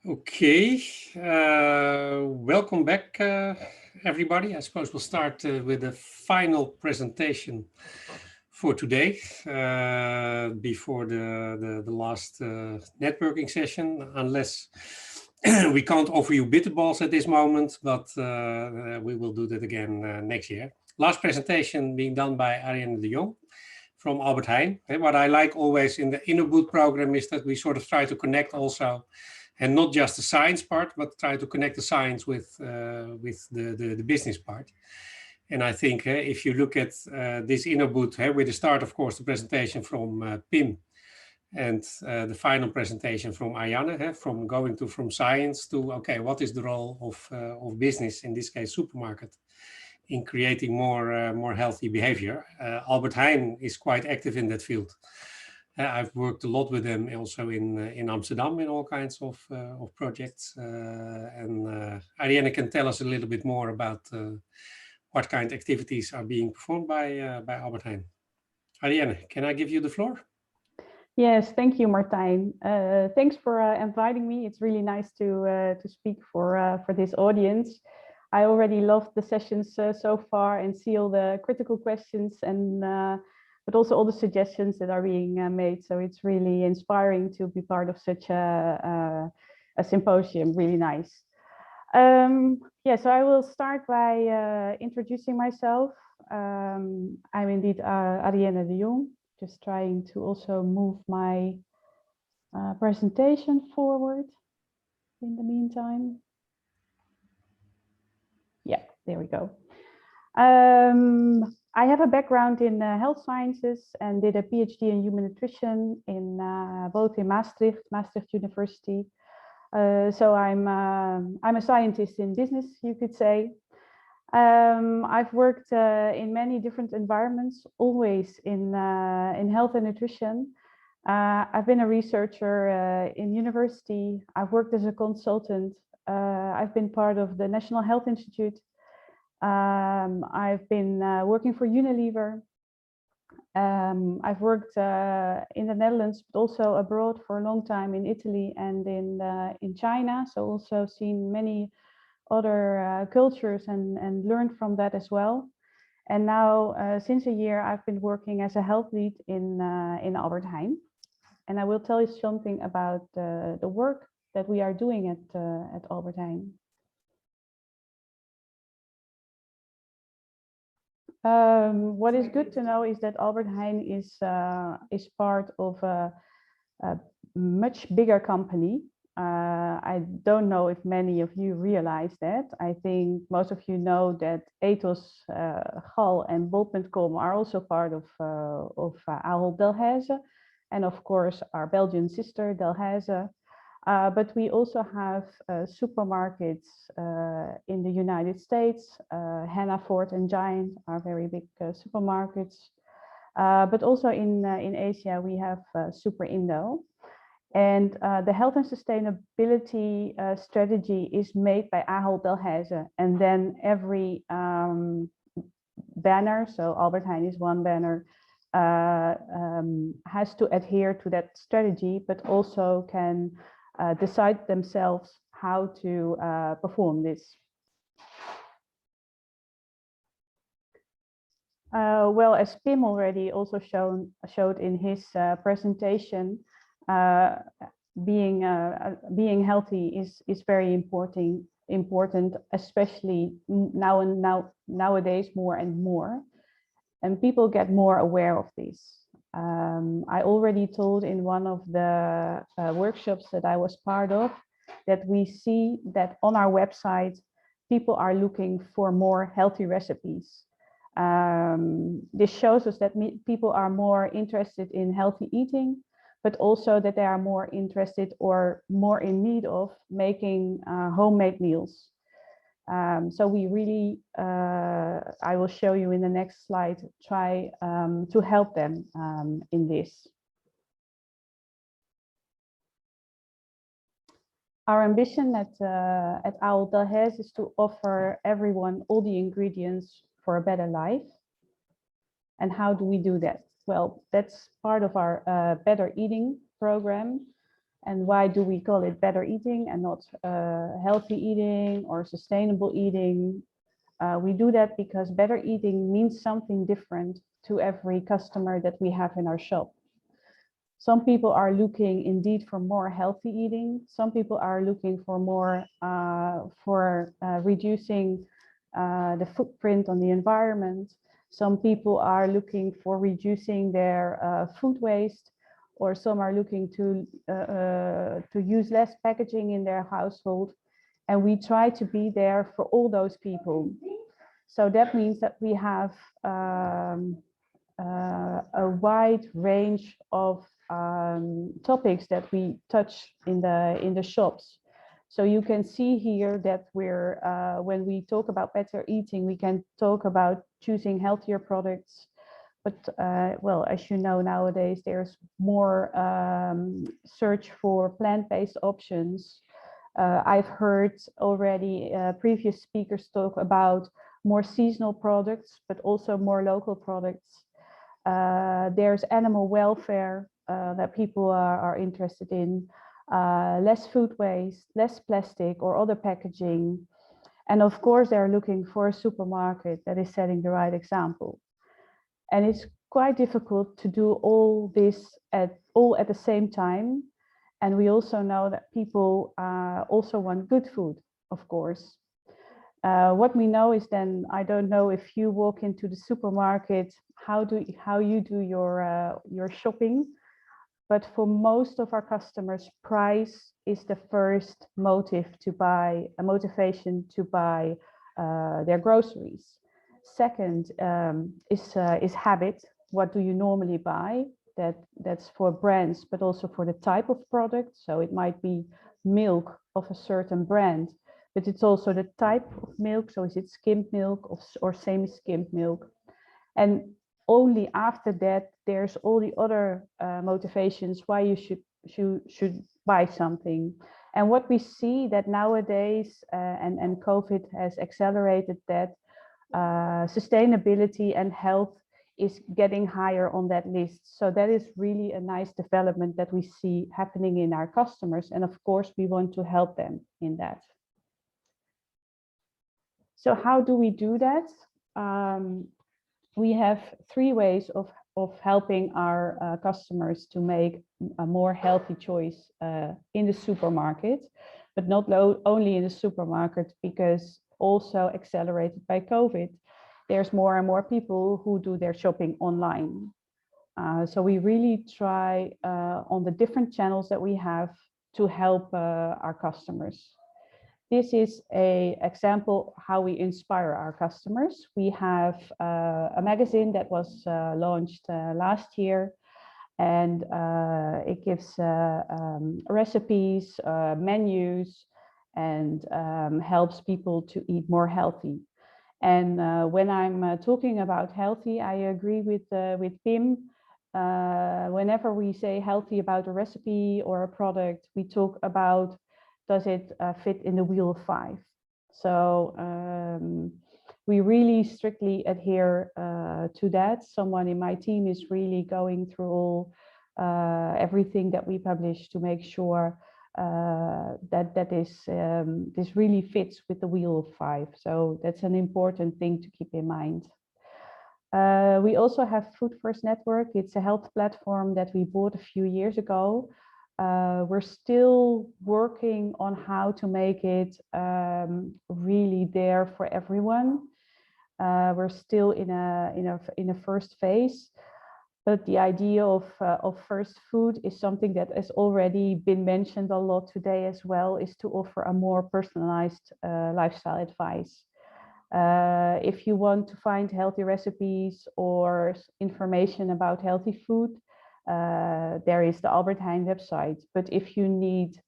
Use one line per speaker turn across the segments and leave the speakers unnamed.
Okay, welcome back, everybody. I suppose we'll start with the final presentation for today, before the last networking session, unless we can't offer you bitterballs at this moment, but we will do that again next year. Last presentation being done by Arienne de Jong from Albert Heijn. And what I like always in the Innoboot program is that we sort of try to connect also, and not just the science part, but try to connect the science with the business part. And I think if you look at this Innoboot, with the start, of course, the presentation from Pim, and the final presentation from Arienne, from going from science to, okay, what is the role of business, in this case supermarket, in creating more healthy behavior. Albert Heijn is quite active in that field. I've worked a lot with them also in Amsterdam in all kinds of projects. And Arienne can tell us a little bit more about what kind of activities are being performed by Albert Heijn. Arienne, can I give you the floor?
Yes, thank you, Martijn. Thanks for inviting me. It's really nice to speak for this audience. I already loved the sessions so far and see all the critical questions and but also all the suggestions that are being made. So it's really inspiring to be part of such a symposium. Really nice. Yeah, so I will start by introducing myself. I'm indeed Arienne de Jong. Just trying to also move my presentation forward in the meantime. Yeah, there we go. I have a background in health sciences and did a PhD in human nutrition in both in Maastricht University. So I'm a scientist in business, you could say. I've worked in many different environments, always in health and nutrition. I've been a researcher in university. I've worked as a consultant. I've been part of the National Health Institute. I've been working for Unilever. I've worked in the Netherlands, but also abroad for a long time in Italy and in China. So also seen many other cultures and learned from that as well. And now, since a year, I've been working as a health lead in Albert Heijn. And I will tell you something about the work that we are doing at Albert Heijn. What is good to know is that Albert Heijn is part of a much bigger company. I don't know if many of you realize that. I think most of you know that Ethos, Gal and Bol.com are also part of Ahold Delhaize, and of course our Belgian sister Delhaize. But we also have supermarkets in the United States. Hannaford and Giant are very big supermarkets. But also in Asia we have Super Indo. And the health and sustainability strategy is made by Ahold Delhaize, and then every banner, so Albert Heijn is one banner, has to adhere to that strategy, but also can decide themselves how to perform this. Well, as Pim already also showed in his presentation, being healthy is very important, especially nowadays more and more, and people get more aware of this. I already told in one of the workshops that I was part of that we see that on our website people are looking for more healthy recipes. This shows us that people are more interested in healthy eating, but also that they are more interested or more in need of making homemade meals. So we really, I will show you in the next slide, try to help them in this. Our ambition at Ahold Delhaize is to offer everyone all the ingredients for a better life. And how do we do that? Well, that's part of our Better Eating program. And why do we call it better eating and not healthy eating or sustainable eating? We do that because better eating means something different to every customer that we have in our shop. Some people are looking indeed for more healthy eating. Some people are looking for more reducing the footprint on the environment. Some people are looking for reducing their food waste, or some are looking to use less packaging in their household. And we try to be there for all those people. So that means that we have a wide range of topics that we touch in the shops. So you can see here that we're when we talk about better eating, we can talk about choosing healthier products. But well, as you know, nowadays there's more search for plant-based options. I've heard already previous speakers talk about more seasonal products, but also more local products. There's animal welfare that people are interested in, less food waste, less plastic or other packaging. And of course, they're looking for a supermarket that is setting the right example. And it's quite difficult to do all this all at the same time. And we also know that people also want good food, of course. What we know is then, I don't know if you walk into the supermarket, how you do your shopping, but for most of our customers, price is the first motive to buy, a motivation to buy their groceries. Second is habit. What do you normally buy? That's for brands, but also for the type of product. So it might be milk of a certain brand, but it's also the type of milk. So is it skimmed milk or semi-skimmed milk? And only after that, there's all the other motivations why you should buy something. And what we see that nowadays, and COVID has accelerated that, sustainability and health is getting higher on that list. So that is really a nice development that we see happening in our customers. And of course, we want to help them in that. So how do we do that? We have three ways of helping our customers to make a more healthy choice in the supermarket, but not only in the supermarket, because also accelerated by COVID, there's more and more people who do their shopping online. So we really try on the different channels that we have to help our customers. This is an example how we inspire our customers. We have a magazine that was launched last year, and it gives recipes, menus, and helps people to eat more healthy. And when I'm talking about healthy, I agree with Pim. Whenever we say healthy about a recipe or a product, we talk about, does it fit in the wheel of 5? So we really strictly adhere to that. Someone in my team is really going through everything that we publish to make sure this really fits with the wheel of 5. So that's an important thing to keep in mind. We also have FoodforHealth Network. It's a health platform that we bought a few years ago. We're still working on how to make it really there for everyone. We're still in a first phase, but the idea of first food is something that has already been mentioned a lot today as well, is to offer a more personalized lifestyle advice. If you want to find healthy recipes or information about healthy food, there is the Albert Heijn website. But if you need,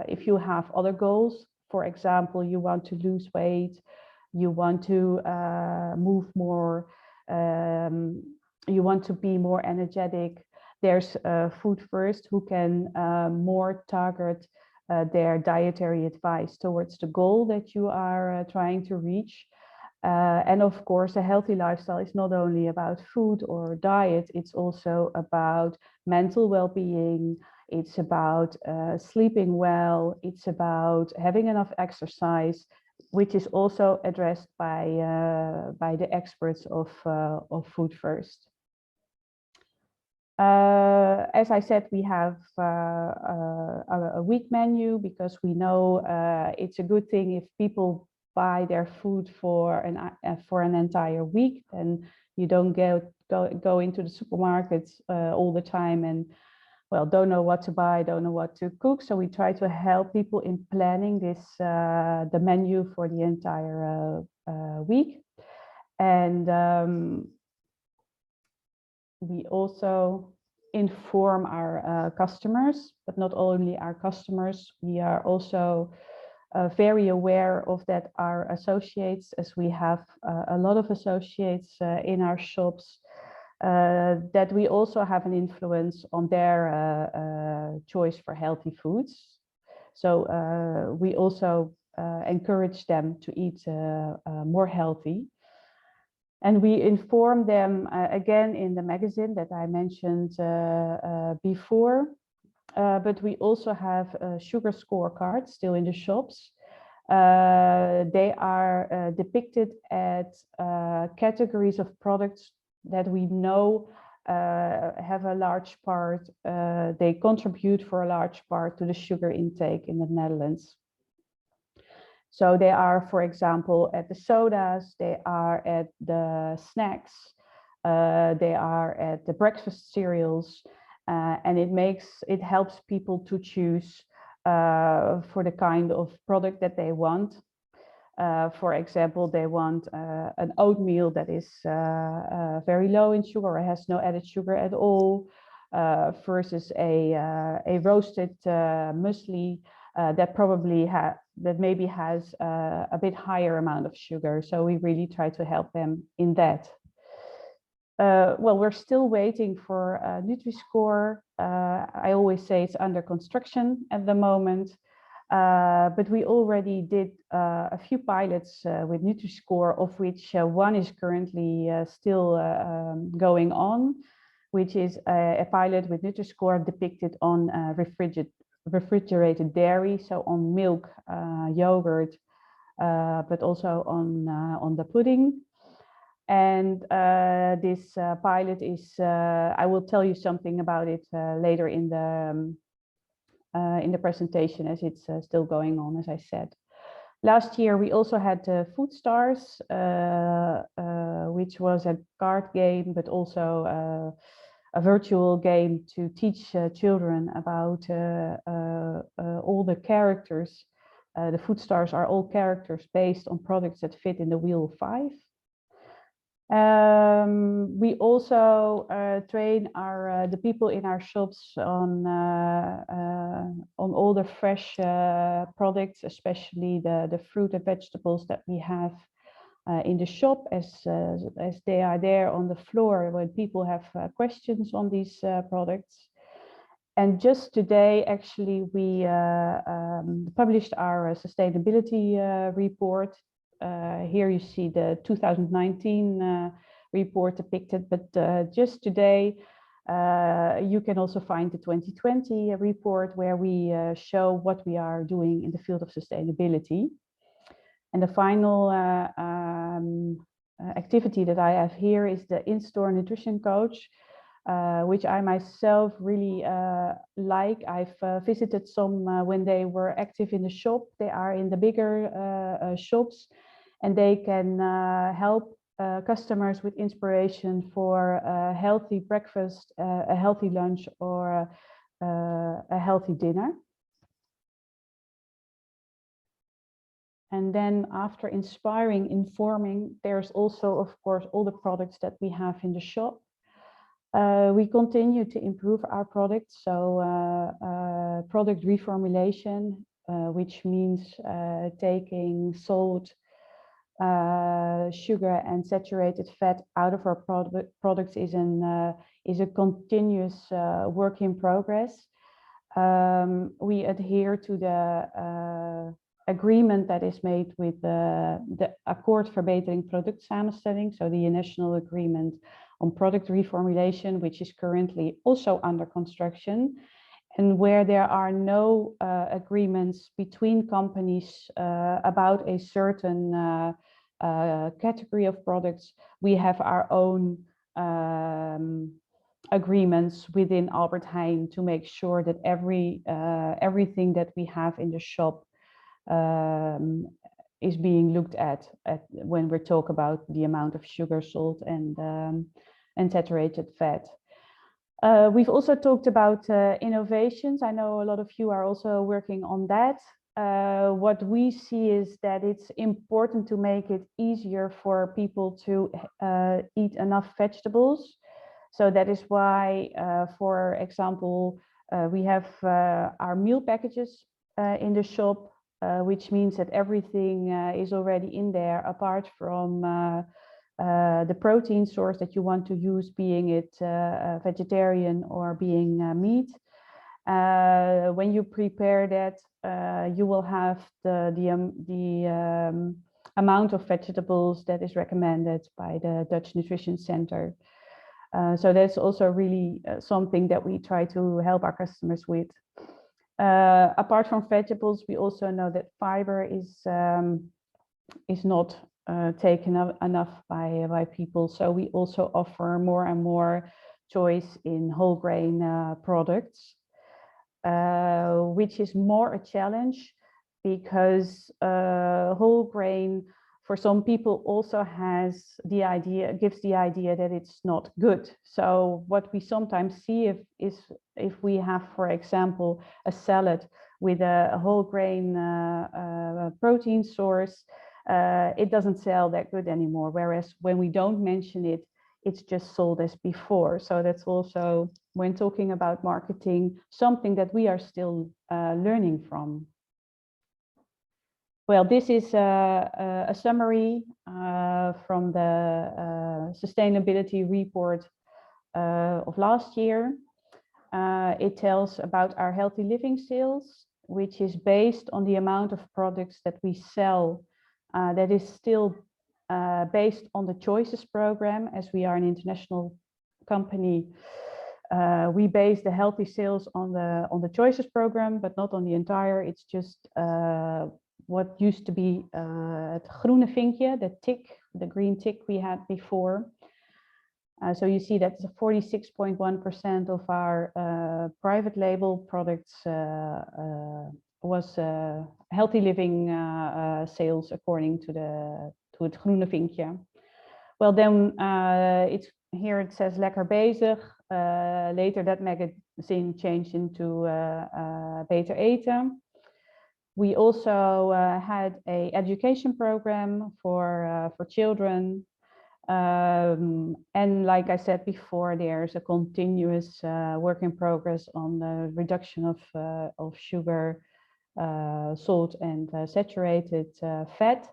if you have other goals, for example, you want to lose weight, you want to move more, you want to be more energetic, there's FoodforHealth who can more target their dietary advice towards the goal that you are trying to reach. And of course, a healthy lifestyle is not only about food or diet, it's also about mental well-being, it's about sleeping well, it's about having enough exercise, which is also addressed by the experts of Food First. As I said, we have a week menu because we know it's a good thing if people buy their food for an entire week, and you don't go into the supermarkets all the time and, well, don't know what to buy, don't know what to cook. So we try to help people in planning this the menu for the entire week. And we also inform our customers, but not only our customers, we are also very aware of that our associates, as we have a lot of associates in our shops, that we also have an influence on their choice for healthy foods. So we also encourage them to eat more healthy. And we inform them again in the magazine that I mentioned before. But we also have sugar scorecards still in the shops. They are depicted at categories of products that we know have a large part, they contribute for a large part to the sugar intake in the Netherlands. So they are, for example, at the sodas, they are at the snacks, they are at the breakfast cereals, and it helps people to choose for the kind of product that they want. For example, they want an oatmeal that is very low in sugar or has no added sugar at all, versus a roasted muesli that maybe has a bit higher amount of sugar. So we really try to help them in that. Well, we're still waiting for Nutri-Score. I always say it's under construction at the moment. But we already did a few pilots with Nutri-Score, of which one is currently still going on, which is a pilot with Nutri-Score depicted on refrigerated dairy, so on milk, yogurt, but also on the pudding. And this pilot is, I will tell you something about it later in the presentation, as it's still going on, as I said. Last year, we also had Food Stars, which was a card game, but also a virtual game to teach children about all the characters. The Food Stars are all characters based on products that fit in the Wheel of Five. We also train the people in our shops on all the fresh products, especially the fruit and vegetables that we have in the shop, as they are there on the floor when people have questions on these products. And just today, actually, we published our sustainability report. Here you see the 2019 report depicted, but just today you can also find the 2020 report, where we show what we are doing in the field of sustainability. And the final activity that I have here is the in-store nutrition coach, which I myself really like. I've visited some when they were active in the shop. They are in the bigger shops, and they can help customers with inspiration for a healthy breakfast, a healthy lunch, or a healthy dinner. And then after inspiring, informing, there's also, of course, all the products that we have in the shop. We continue to improve our products, so product reformulation, which means taking salt, sugar and saturated fat out of our products is a continuous work in progress. We adhere to the agreement that is made with the Akkoord Verbetering Productsamenstelling, so the national agreement on product reformulation, which is currently also under construction. and where there are no agreements between companies about a certain category of products, we have our own agreements within Albert Heijn to make sure that everything that we have in the shop is being looked at when we talk about the amount of sugar, salt, and saturated fat. We've also talked about innovations. I know a lot of you are also working on that. What we see is that it's important to make it easier for people to eat enough vegetables. So that is why, for example, we have our meal packages in the shop, which means that everything is already in there apart from the protein source that you want to use, being it vegetarian or being meat. When you prepare that, you will have the amount of vegetables that is recommended by the Dutch Nutrition Center. So that's also really something that we try to help our customers with. Apart from vegetables, we also know that fiber is not taken up enough by people. So we also offer more and more choice in whole grain products, which is more a challenge because whole grain for some people also gives the idea that it's not good. So what we sometimes see is if we have, for example, a salad with a whole grain protein source, it doesn't sell that good anymore. Whereas when we don't mention it, it's just sold as before. So that's also, when talking about marketing, something that we are still learning from. Well, this is a summary from the sustainability report of last year. It tells about our healthy living sales, which is based on the amount of products that we sell. That is still based on the Choices program, as we are an international company. We base the healthy sales on the Choices program, but not on the entire. It's just what used to be het groene vinkje, the tick, the green tick we had before. So you see that 46.1% of our private label products was healthy living sales according to het groene vinkje. Well, then here it says lekker bezig. Later that magazine changed into Beter Eten. We also had an education program for children. And like I said before, there's a continuous work in progress on the reduction of sugar, salt, and saturated fat.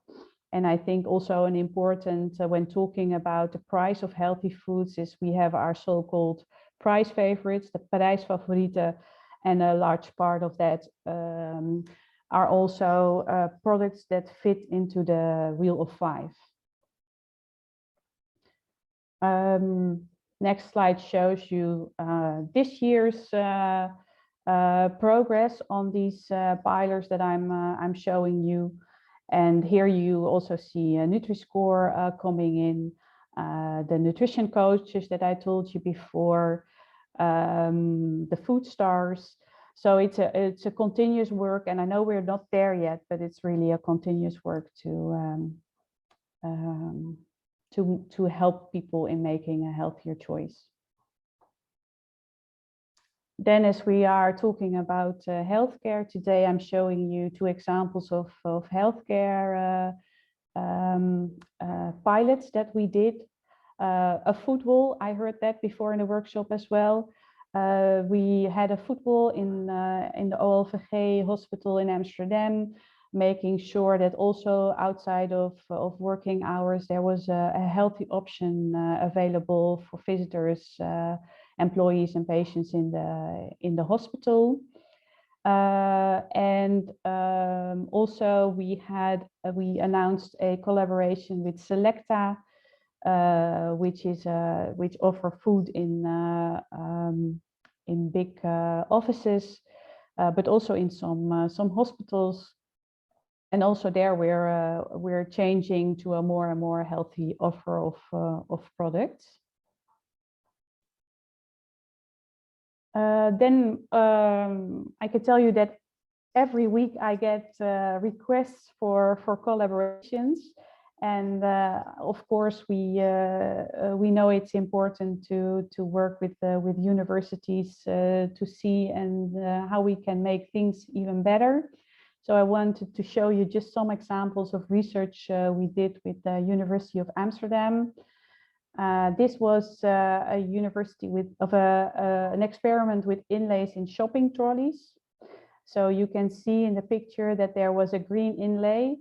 And I think also an important, when talking about the price of healthy foods, is we have our so-called price favorites, the prijsfavorieten, and a large part of that are also products that fit into the Wheel of Five. Next slide shows you this year's progress on these pillars that I'm showing you. And here you also see a Nutri-Score coming in, the nutrition coaches that I told you before, the food stars. So it's a continuous work, and I know we're not there yet, but it's really a continuous work to help people in making a healthier choice. Then, as we are talking about healthcare today, I'm showing you two examples of healthcare pilots that we did. A food wall, I heard that before in a workshop as well. We had a food wall in the OLVG hospital in Amsterdam, making sure that also outside of working hours, there was a healthy option available for visitors, employees and patients in the hospital. And also we announced a collaboration with Selecta, which offer food in in big offices, but also in some hospitals. And also there we're changing to a more and more healthy offer of products. Then I can tell you that every week I get requests for collaborations, and of course we know it's important to work with universities to see and how we can make things even better. So I wanted to show you just some examples of research we did with the University of Amsterdam. This was a university an experiment with inlays in shopping trolleys. So you can see in the picture that there was a green inlay,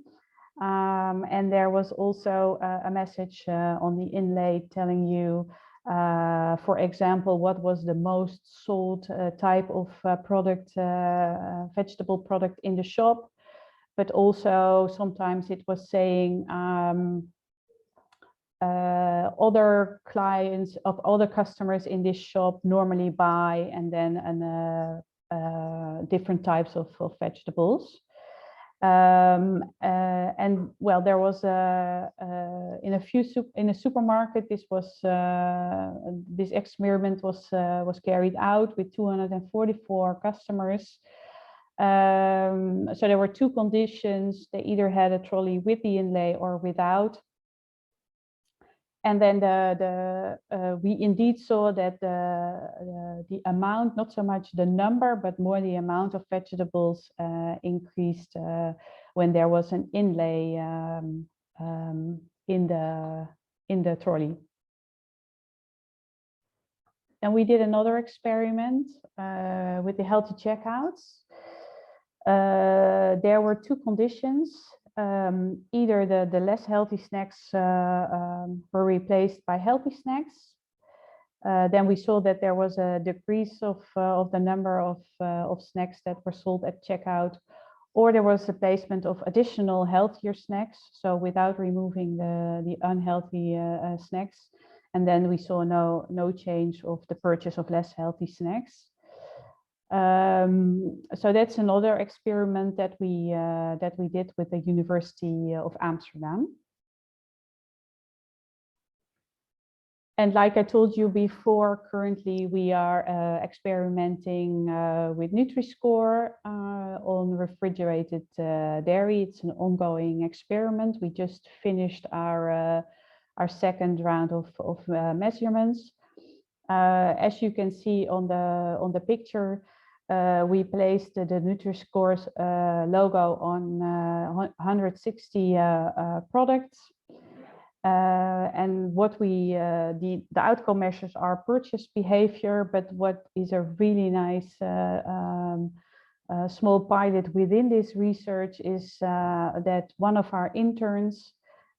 and there was also a message on the inlay telling you, for example, what was the most sold type of product, vegetable product in the shop. But also sometimes it was saying other clients of other customers in this shop normally buy, and then different types of vegetables. And well, there was in a supermarket. This experiment was carried out with 244 customers. So there were two conditions: they either had a trolley with the inlay or without. And then we indeed saw that the amount, not so much the number, but more the amount of vegetables increased when there was an inlay in the trolley. And we did another experiment with the healthy checkouts. There were two conditions. Either the less healthy snacks were replaced by healthy snacks. Then we saw that there was a decrease of the number of snacks that were sold at checkout, or there was a placement of additional healthier snacks, so without removing the unhealthy snacks. And then we saw no change of the purchase of less healthy snacks. So that's another experiment that we did with the University of Amsterdam. And like I told you before, currently we are experimenting with Nutri-Score on refrigerated dairy. It's an ongoing experiment. We just finished our second round of measurements. As you can see on the picture, we placed the Nutri-Score's logo on 160 products. And what the outcome measures are purchase behavior, but what is a really nice small pilot within this research is that one of our interns,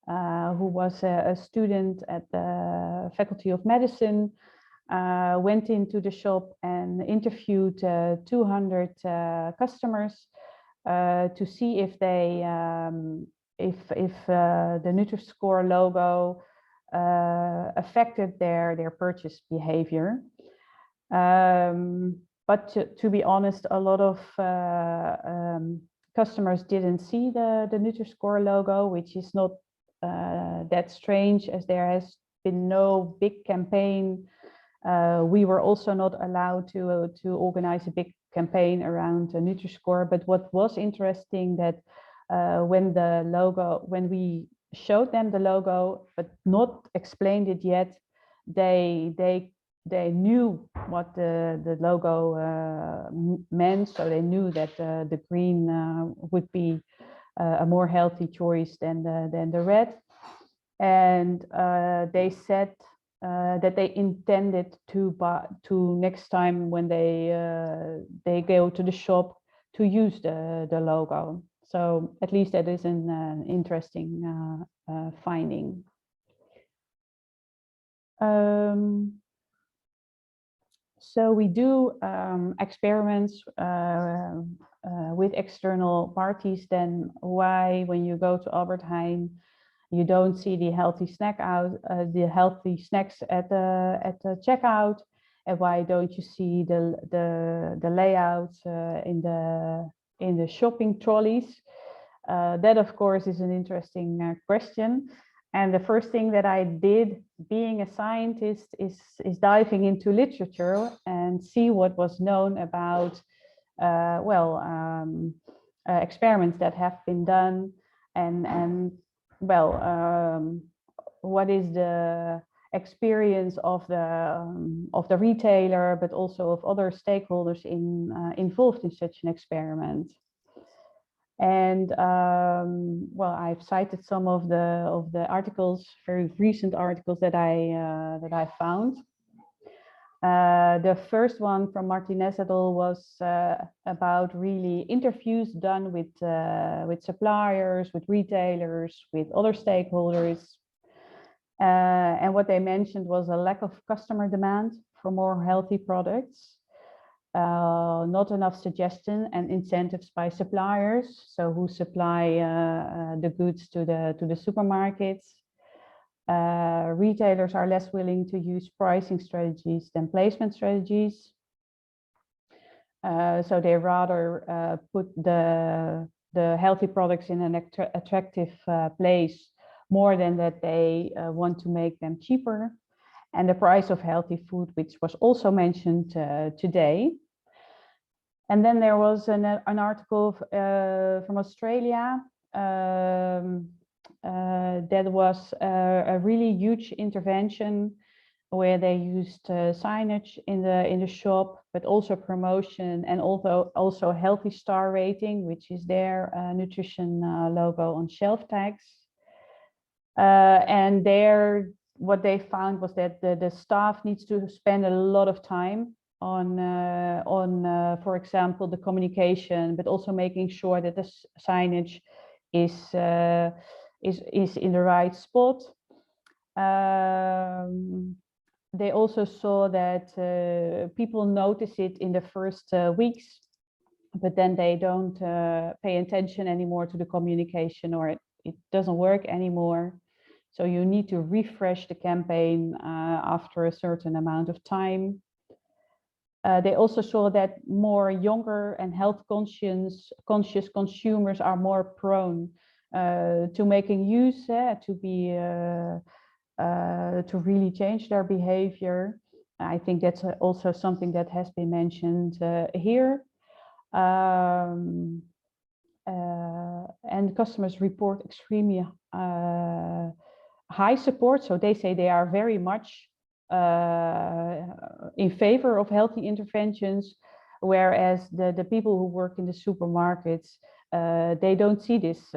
who was a student at the Faculty of Medicine, went into the shop and interviewed 200 customers to see if they if the Nutri-Score logo affected their purchase behavior. But to be honest, a lot of customers didn't see the Nutri-Score logo, which is not that strange, as there has been no big campaign. We were also not allowed to organize a big campaign around Nutri-Score. But what was interesting, that when we showed them the logo but not explained it yet, they knew what the logo meant. So they knew that the green would be a more healthy choice than the red, and they said that they intended to next time when they go to the shop to use the logo. So at least that is an interesting finding. So we do experiments with external parties. Then why, when you go to Albert Heijn, you don't see the healthy snacks at the checkout, and why don't you see the layout in the shopping trolleys? That, of course, is an interesting question. And the first thing that I did, being a scientist, is diving into literature and see what was known about experiments that have been done, and what is the experience of the retailer, but also of other stakeholders involved in such an experiment. And I've cited some of the articles, very recent articles that I found. The first one from Martinez et al. Was about really interviews done with suppliers, with retailers, with other stakeholders. And what they mentioned was a lack of customer demand for more healthy products, not enough suggestion and incentives by suppliers, so who supply the goods to the supermarkets. Retailers are less willing to use pricing strategies than placement strategies. So they rather put the healthy products in an attractive place more than that they want to make them cheaper. And the price of healthy food, which was also mentioned today. And then there was an article from Australia that was a really huge intervention where they used signage in the shop, but also promotion, and also healthy star rating, which is their nutrition logo on shelf tags. And there, what they found was that the staff needs to spend a lot of time on for example, the communication, but also making sure that the signage is in the right spot. They also saw that people notice it in the first weeks, but then they don't pay attention anymore to the communication, or it doesn't work anymore. So you need to refresh the campaign after a certain amount of time. They also saw that more younger and health conscious consumers are more prone to making use, to really change their behavior. I think that's also something that has been mentioned here. And customers report extremely high support. So they say they are very much in favor of healthy interventions, whereas the people who work in the supermarkets, they don't see this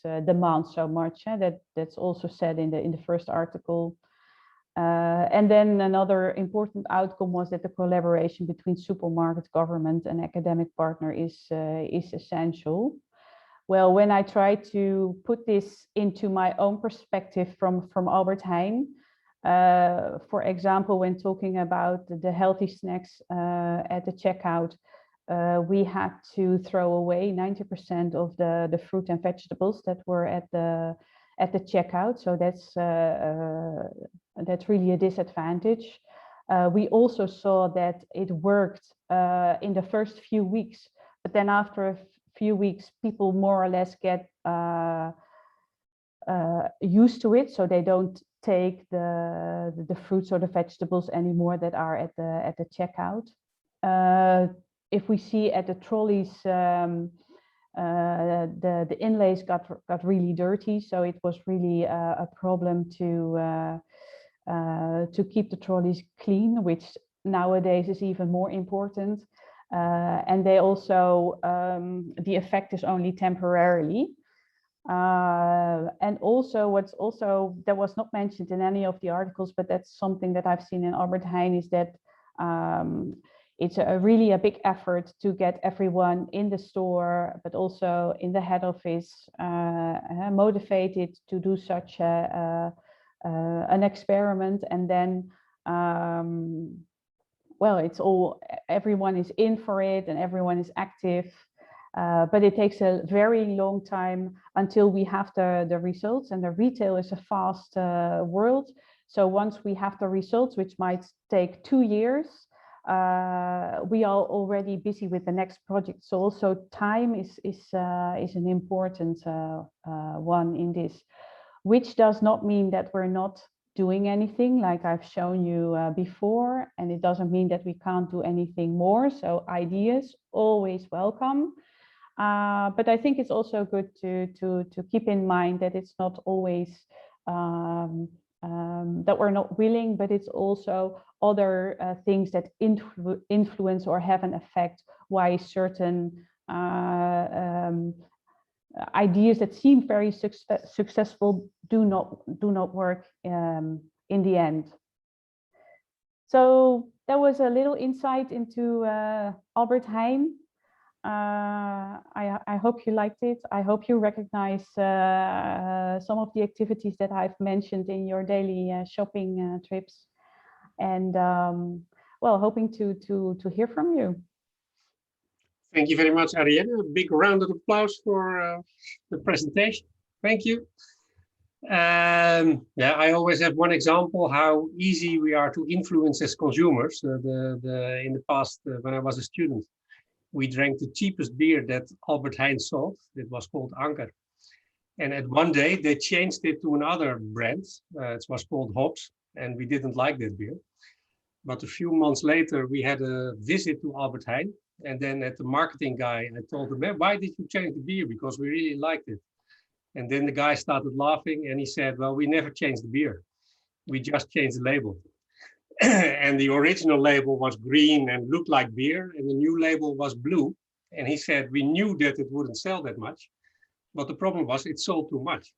demand so much. That's also said in the first article. And then another important outcome was that the collaboration between supermarket, government, and academic partner is essential. Well, when I try to put this into my own perspective from Albert Heijn, for example, when talking about the healthy snacks at the checkout, we had to throw away 90% of the fruit and vegetables that were at the checkout. So that's really a disadvantage. We also saw that it worked in the first few weeks, but then after a few weeks, people more or less get used to it, so they don't take the fruits or the vegetables anymore that are at the checkout. If we see at the trolleys, the inlays got really dirty, so it was really a problem to keep the trolleys clean, which nowadays is even more important. And they also, the effect is only temporarily. And also that was not mentioned in any of the articles, but that's something that I've seen in Albert Heijn, is that it's really a big effort to get everyone in the store, but also in the head office, motivated to do such an experiment. And then well, everyone is in for it and everyone is active. But it takes a very long time until we have the results, and the retail is a fast world. So once we have the results, which might take 2 years, we are already busy with the next project. So also time is an important one in this, which does not mean that we're not doing anything like I've shown you before, and it doesn't mean that we can't do anything more. So ideas always welcome. But I think it's also good to keep in mind that it's not always that we're not willing, but it's also other things that influence or have an effect why certain ideas that seem very successful do not work in the end. So that was a little insight into Albert Heijn. I hope you liked it. I hope you recognize some of the activities that I've mentioned in your daily shopping trips, and well, hoping to hear from you.
Thank you very much, Arienne. A big round of applause for the presentation. Thank you. Yeah, I always have one example how easy we are to influence as consumers. In the past, when I was a student, we drank the cheapest beer that Albert Heijn sold. It was called Anker. And at one day, they changed it to another brand. It was called Hops, and we didn't like that beer. But a few months later, we had a visit to Albert Heijn. And then at the marketing guy, I told him, why did you change the beer? Because we really liked it. And then the guy started laughing and he said, well, we never changed the beer. We just changed the label. And the original label was green and looked like beer, and the new label was blue. And he said, we knew that it wouldn't sell that much, but the problem was it sold too much.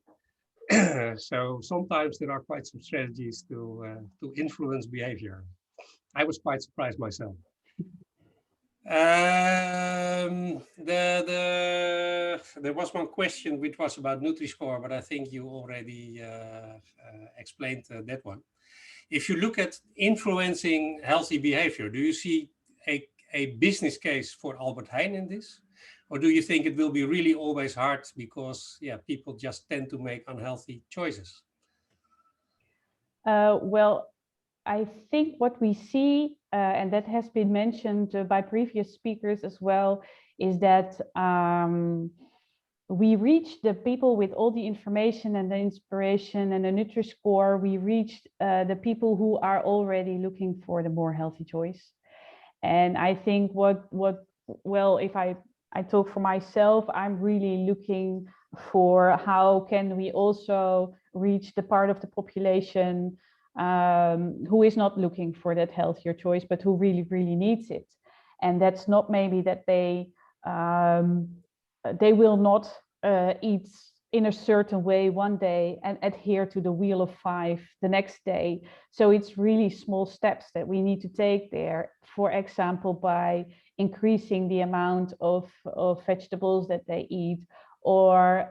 So sometimes there are quite some strategies to influence behavior. I was quite surprised myself. There was one question which was about Nutri-Score, but I think you already explained that one. If you look at influencing healthy behavior, do you see a business case for Albert Heijn in this? Or do you think it will be really always hard because people just tend to make unhealthy choices?
Well, I think what we see, and that has been mentioned by previous speakers as well, is that we reach the people with all the information and the inspiration and the Nutri-Score. We reach the people who are already looking for the more healthy choice. And I think well, if I talk for myself, I'm really looking for how can we also reach the part of the population who is not looking for that healthier choice, but who really, really needs it. And that's not maybe that they will not eat in a certain way one day and adhere to the Wheel of Five the next day. So it's really small steps that we need to take there. For example, by increasing the amount of vegetables that they eat, or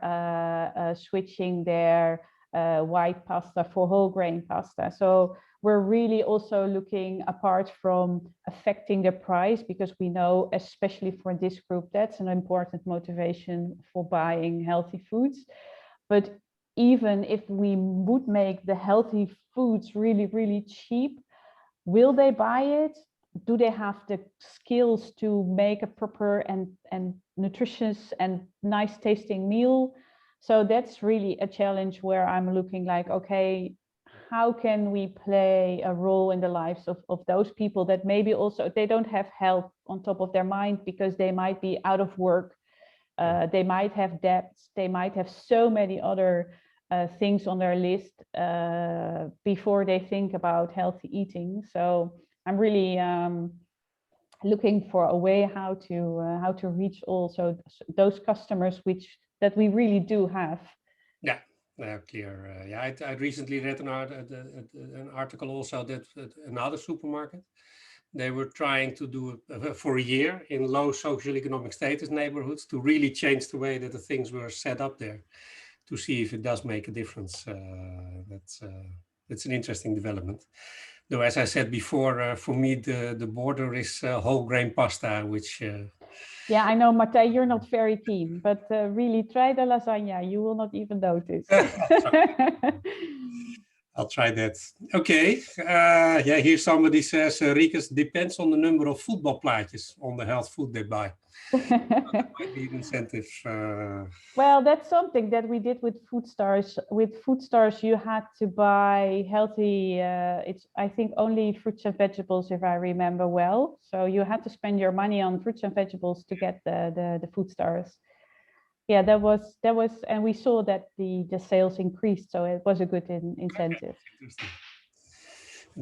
switching their white pasta for whole grain pasta. So we're really also looking apart from affecting the price, because we know, especially for this group, that's an important motivation for buying healthy foods. But even if we would make the healthy foods really, really cheap, will they buy it? Do they have the skills to make a proper and nutritious and nice tasting meal? So that's really a challenge where I'm looking like, okay, how can we play a role in the lives of those people that maybe also they don't have health on top of their mind because they might be out of work, they might have debts, they might have so many other things on their list before they think about healthy eating. So I'm really looking for a way how to reach also those customers that we really do have.
Yeah. Clear. Yeah, I recently read an article also that another supermarket, they were trying to do for a year in low socioeconomic status neighborhoods to really change the way that the things were set up there, to see if it does make a difference. it's an interesting development. Though, as I said before, for me, the border is whole grain pasta, which...
Yeah, I know, Martijn, you're not very keen, but really try the lasagna. You will not even notice.
I'll try that. Okay. Yeah, here somebody says, Riekes, depends on the number of voetbalplaatjes on the health food they buy. That might be an incentive.
Well, that's something that we did with Food Stars. With Food Stars, you had to buy healthy, it's I think only fruits and vegetables, if I remember well. So you had to spend your money on fruits and vegetables to get the Food Stars. Yeah, that was, and we saw that the sales increased, so it was a good incentive.
Interesting.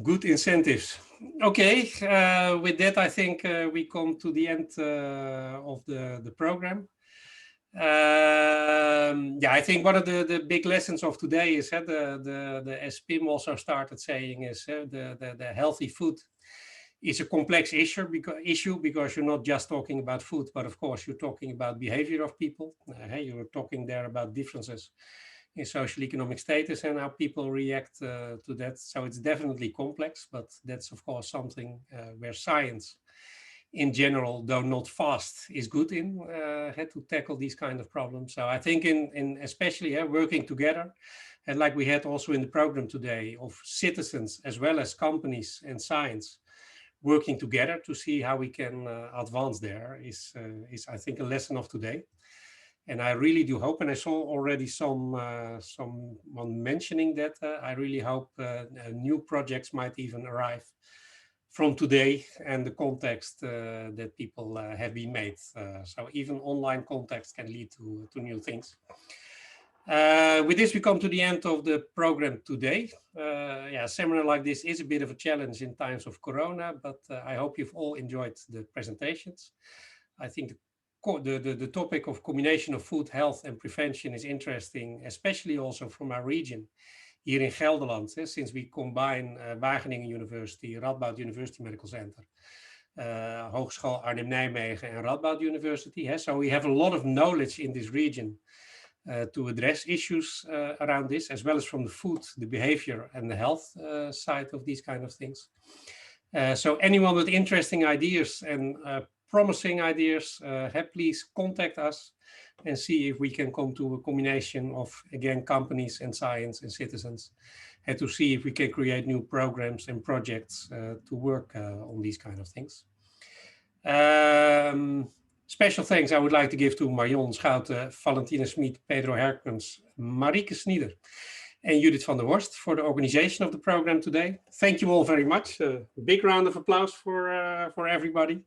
Good incentives. Okay, with that, I think we come to the end of the program. Yeah, I think one of the big lessons of today is that as Pim also started saying is the healthy food is a complex issue because you're not just talking about food, but of course you're talking about behavior of people. You're talking there about differences in social economic status and how people react to that. So it's definitely complex, but that's of course something where science in general, though not fast, is good in to tackle these kind of problems. So I think in especially working together, and like we had also in the program today, of citizens as well as companies and science working together to see how we can advance there is I think a lesson of today. And I really do hope, and I saw already someone mentioning that, I really hope new projects might even arrive from today and the context that people have been made. So even online context can lead to new things. With this, we come to the end of the program today. Yeah, a seminar like this is a bit of a challenge in times of Corona, but I hope you've all enjoyed the presentations. I think the topic of combination of food, health and prevention is interesting, especially also from our region here in Gelderland, since we combine Wageningen University, Radboud University Medical Center, Hogeschool Arnhem-Nijmegen and Radboud University. So we have a lot of knowledge in this region to address issues around this, as well as from the food, the behavior and the health side of these kind of things. So anyone with interesting ideas and promising ideas, please contact us and see if we can come to a combination of, again, companies and science and citizens, and to see if we can create new programs and projects to work on these kind of things. Special thanks I would like to give to Marion Schouten, Valentina Smit, Pedro Herkens, Marieke Snieder, and Judith van der Horst for the organization of the program today. Thank you all very much. A big round of applause for everybody.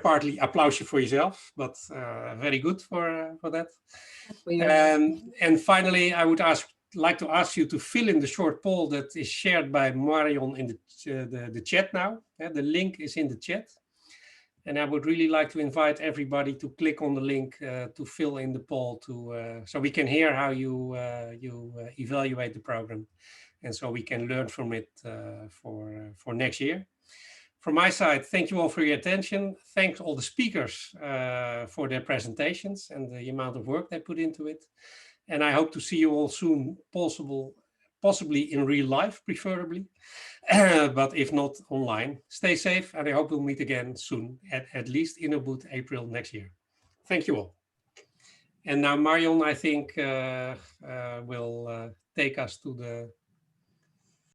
Partly applausje for yourself, but very good for that. And finally, I would like to ask you to fill in the short poll that is shared by Marion in the chat now. The link is in the chat. And I would really like to invite everybody to click on the link to fill in the poll so we can hear how you evaluate the program, and so we can learn from it for next year. From my side, thank you all for your attention. Thanks all the speakers for their presentations and the amount of work they put into it. And I hope to see you all soon, possibly in real life, preferably, but if not, online. Stay safe, and I hope we'll meet again soon, at least Innoboot April next year. Thank you all. And now Marion, I think, will take us to the